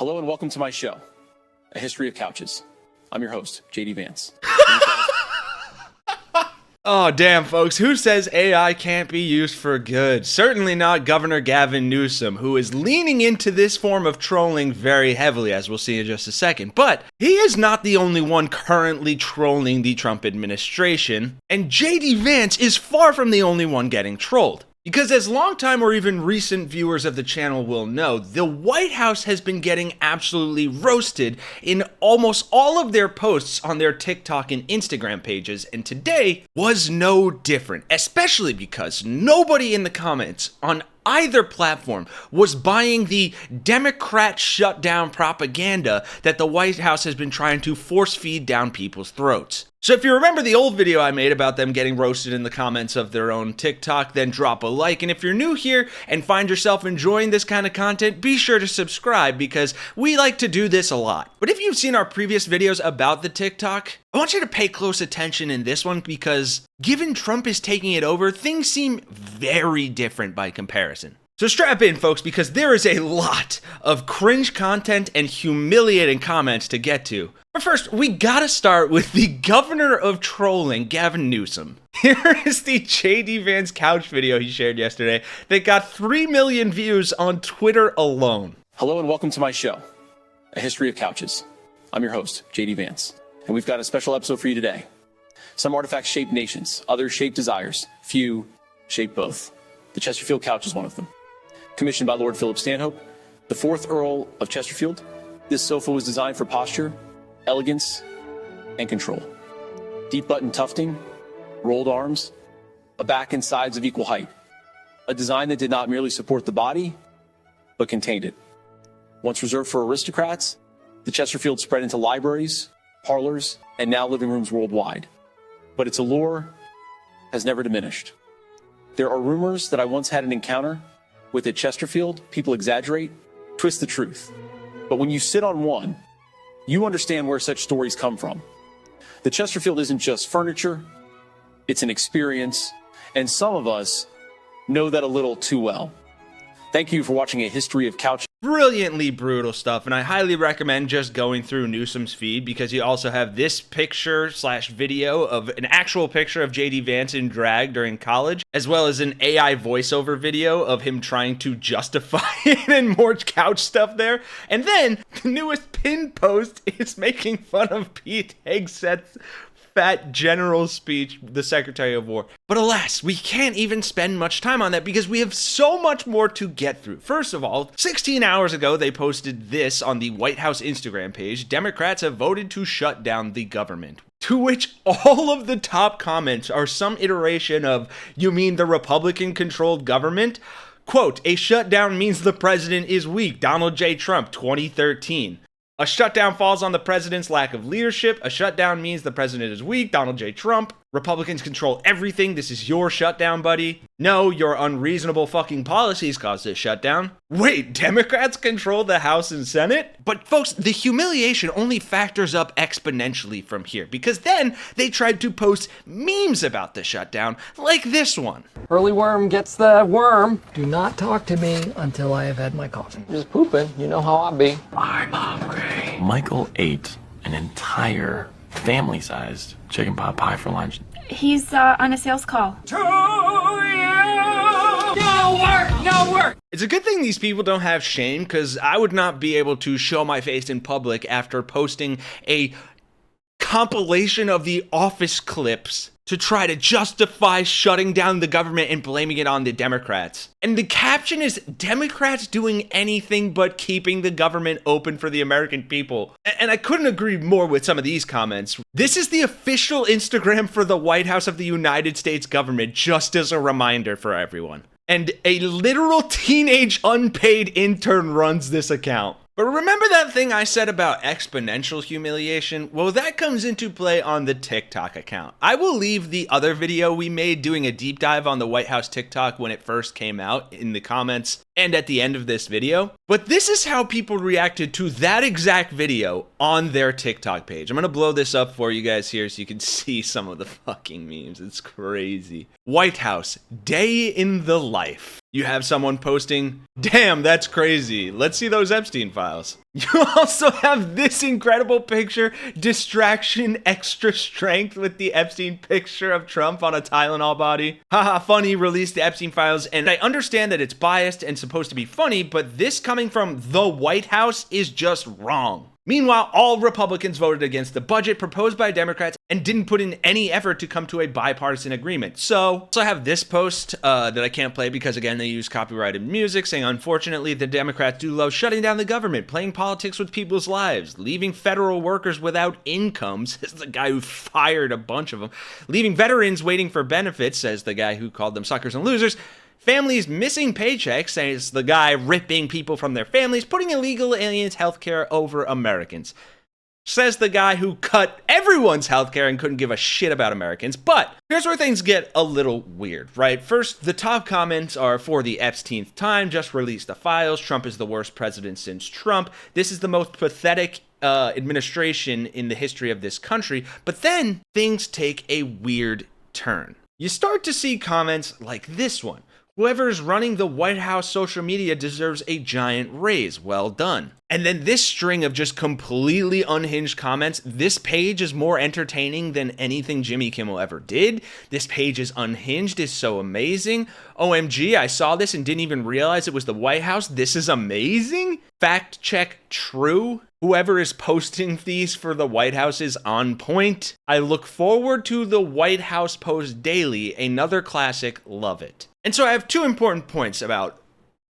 Hello and welcome to my show, A History of Couches. I'm your host, JD Vance. Oh, damn, folks. Who says AI can't be used for good? Certainly not Governor Gavin Newsom, who is leaning into this form of trolling very heavily, as we'll see in just a second. But he is not the only one currently trolling the Trump administration, and JD Vance is far from the only one getting trolled. Because as longtime or even recent viewers of the channel will know, the White House has been getting absolutely roasted in almost all of their posts on their TikTok and Instagram pages, and today was no different, especially because nobody in the comments on either platform was buying the Democrat shutdown propaganda that the White House has been trying to force feed down people's throats. So if you remember the old video I made about them getting roasted in the comments of their own TikTok, then drop a like. And if you're new here and find yourself enjoying this kind of content, be sure to subscribe because we like to do this a lot. But if you've seen our previous videos about the TikTok, I want you to pay close attention in this one because given Trump is taking it over, things seem very different by comparison. So strap in, folks, because there is a lot of cringe content and humiliating comments to get to. But first, we gotta start with the governor of trolling, Gavin Newsom. Here is the JD Vance couch video he shared yesterday that got 3 million views on Twitter alone. Hello and welcome to my show, A History of Couches. I'm your host, JD Vance, and we've got a special episode for you today. Some artifacts shape nations, others shape desires, few shape both. The Chesterfield couch is one of them. Commissioned by Lord Philip Stanhope, the 4th Earl of Chesterfield, this sofa was designed for posture, elegance, and control. Deep button tufting, rolled arms, a back and sides of equal height. A design that did not merely support the body, but contained it. Once reserved for aristocrats, the Chesterfield spread into libraries, parlors, and now living rooms worldwide. But its allure has never diminished. There are rumors that I once had an encounter with a Chesterfield. People exaggerate, twist the truth. But when you sit on one, you understand where such stories come from. The Chesterfield isn't just furniture, it's an experience, and some of us know that a little too well. Thank you for watching A History of Couches. Brilliantly brutal stuff, and I highly recommend just going through Newsom's feed because you also have this picture / video of an actual picture of JD Vance in drag during college, as well as an AI voiceover video of him trying to justify it and more couch stuff there. And then the newest pin post is making fun of Pete Hegseth's fat general speech, the Secretary of War. But alas, we can't even spend much time on that because we have so much more to get through. First of all, 16 hours ago, they posted this on the White House Instagram page: Democrats have voted to shut down the government. To which all of the top comments are some iteration of, "You mean the Republican-controlled government?" Quote, "A shutdown means the president is weak. Donald J. Trump, 2013. A shutdown falls on the president's lack of leadership. A shutdown means the president is weak. Donald J. Trump. Republicans control everything. This is your shutdown, buddy. No, your unreasonable fucking policies caused this shutdown. Wait, Democrats control the House and Senate?" But folks, the humiliation only factors up exponentially from here because then they tried to post memes about the shutdown, like this one. Early worm gets the worm. Do not talk to me until I have had my coffee. Just pooping. You know how I be. I'm hungry. Michael ate an entire family-sized chicken pot pie for lunch. He's on a sales call. No work! It's a good thing these people don't have shame because I would not be able to show my face in public after posting a compilation of the Office clips to try to justify shutting down the government and blaming it on the Democrats. And the caption is, "Democrats doing anything but keeping the government open for the American people." And I couldn't agree more with some of these comments. This is the official Instagram for the White House of the United States government, just as a reminder for everyone. And a literal teenage unpaid intern runs this account. But remember that thing I said about exponential humiliation? Well, that comes into play on the TikTok account. I will leave the other video we made doing a deep dive on the White House TikTok when it first came out in the comments and at the end of this video. But this is how people reacted to that exact video on their TikTok page. I'm gonna blow this up for you guys here so you can see some of the fucking memes. It's crazy. White House, day in the life. you have someone posting, damn, that's crazy. Let's see those Epstein files. You also have this incredible picture, distraction, extra strength with the Epstein picture of Trump on a Tylenol body. Haha, funny, released the Epstein files. And I understand that it's biased and supposed to be funny, but this coming from the White House is just wrong. Meanwhile, all Republicans voted against the budget proposed by Democrats and didn't put in any effort to come to a bipartisan agreement. So I have this post that I can't play because, again, they use copyrighted music, saying, unfortunately, the Democrats do love shutting down the government, playing politics with people's lives, leaving federal workers without income, says the guy who fired a bunch of them, leaving veterans waiting for benefits, says the guy who called them suckers and losers, families missing paychecks, says the guy ripping people from their families, putting illegal aliens' healthcare over Americans, says the guy who cut everyone's healthcare and couldn't give a shit about Americans. But here's where things get a little weird, right? First, the top comments are for the Epsteinth time, just released the files. Trump is the worst president since Trump. This is the most pathetic administration in the history of this country. But then things take a weird turn. You start to see comments like this one. Whoever's running the White House social media deserves a giant raise. Well done. And then this string of just completely unhinged comments. This page is more entertaining than anything Jimmy Kimmel ever did. This page is unhinged, is so amazing. OMG, I saw this and didn't even realize it was the White House. This is amazing. Fact check true. Whoever is posting these for the White House is on point. I look forward to the White House Post daily. Another classic, love it. And so I have two important points about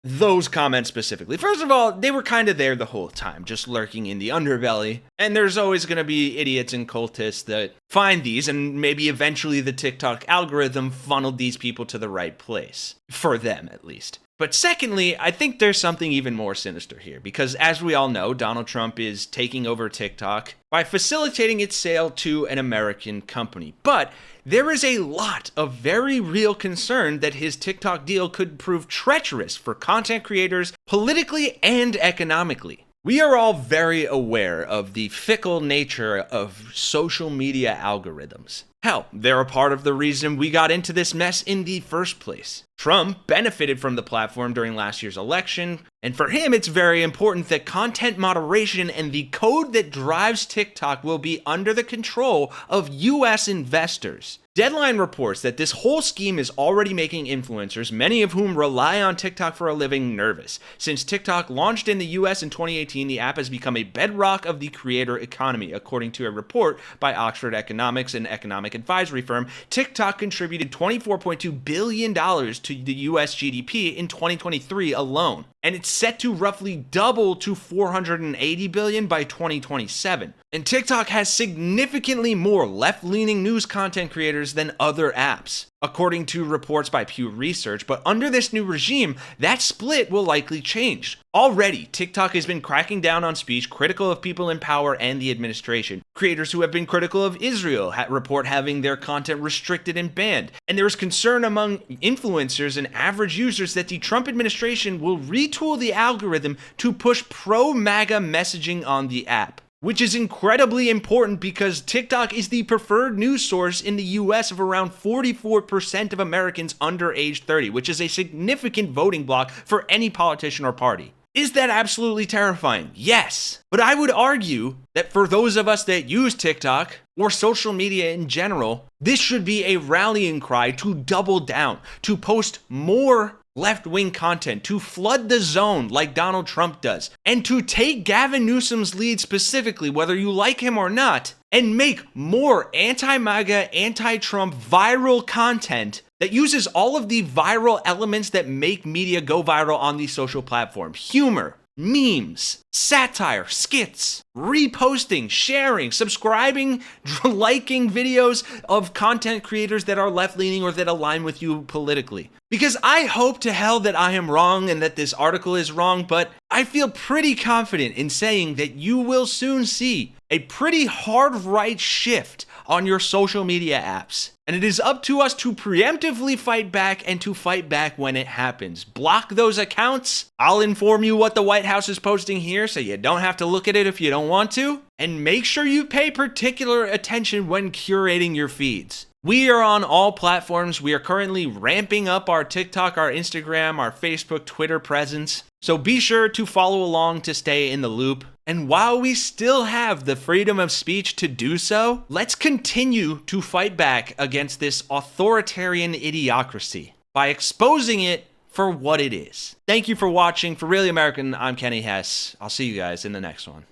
those comments specifically. First of all, they were kind of there the whole time, just lurking in the underbelly. And there's always going to be idiots and cultists that find these, and maybe eventually the TikTok algorithm funneled these people to the right place. For them, at least. But secondly, I think there's something even more sinister here, because as we all know, Donald Trump is taking over TikTok by facilitating its sale to an American company. But there is a lot of very real concern that his TikTok deal could prove treacherous for content creators politically and economically. We are all very aware of the fickle nature of social media algorithms. Hell, they're a part of the reason we got into this mess in the first place. Trump benefited from the platform during last year's election, and for him it's very important that content moderation and the code that drives TikTok will be under the control of US investors. Deadline reports that this whole scheme is already making influencers, many of whom rely on TikTok for a living, nervous. Since TikTok launched in the US in 2018, the app has become a bedrock of the creator economy. According to a report by Oxford Economics, an economic advisory firm, TikTok contributed $24.2 billion to the US GDP in 2023 alone. And it's set to roughly double to $480 billion by 2027. And TikTok has significantly more left-leaning news content creators than other apps, according to reports by Pew Research. But under this new regime, that split will likely change. Already, TikTok has been cracking down on speech critical of people in power and the administration. Creators who have been critical of Israel report having their content restricted and banned. And there is concern among influencers and average users that the Trump administration will retool the algorithm to push pro-MAGA messaging on the app, which is incredibly important because TikTok is the preferred news source in the US of around 44% of Americans under age 30, which is a significant voting bloc for any politician or party. Is that absolutely terrifying? Yes. But I would argue that for those of us that use TikTok or social media in general, this should be a rallying cry to double down, to post more left-wing content, to flood the zone like Donald Trump does, and to take Gavin Newsom's lead specifically, whether you like him or not, and make more anti-MAGA, anti-Trump viral content that uses all of the viral elements that make media go viral on these social platforms. Humor, memes, satire, skits, reposting, sharing, subscribing, liking videos of content creators that are left-leaning or that align with you politically. Because I hope to hell that I am wrong and that this article is wrong, but I feel pretty confident in saying that you will soon see a pretty hard right shift on your social media apps. And it is up to us to preemptively fight back and to fight back when it happens. Block those accounts. I'll inform you what the White House is posting here so you don't have to look at it if you don't want to. And make sure you pay particular attention when curating your feeds. We are on all platforms. We are currently ramping up our TikTok, our Instagram, our Facebook, Twitter presence. So be sure to follow along to stay in the loop. And while we still have the freedom of speech to do so, let's continue to fight back against this authoritarian idiocracy by exposing it for what it is. Thank you for watching. For Really American, I'm Kenny Hesse. I'll see you guys in the next one.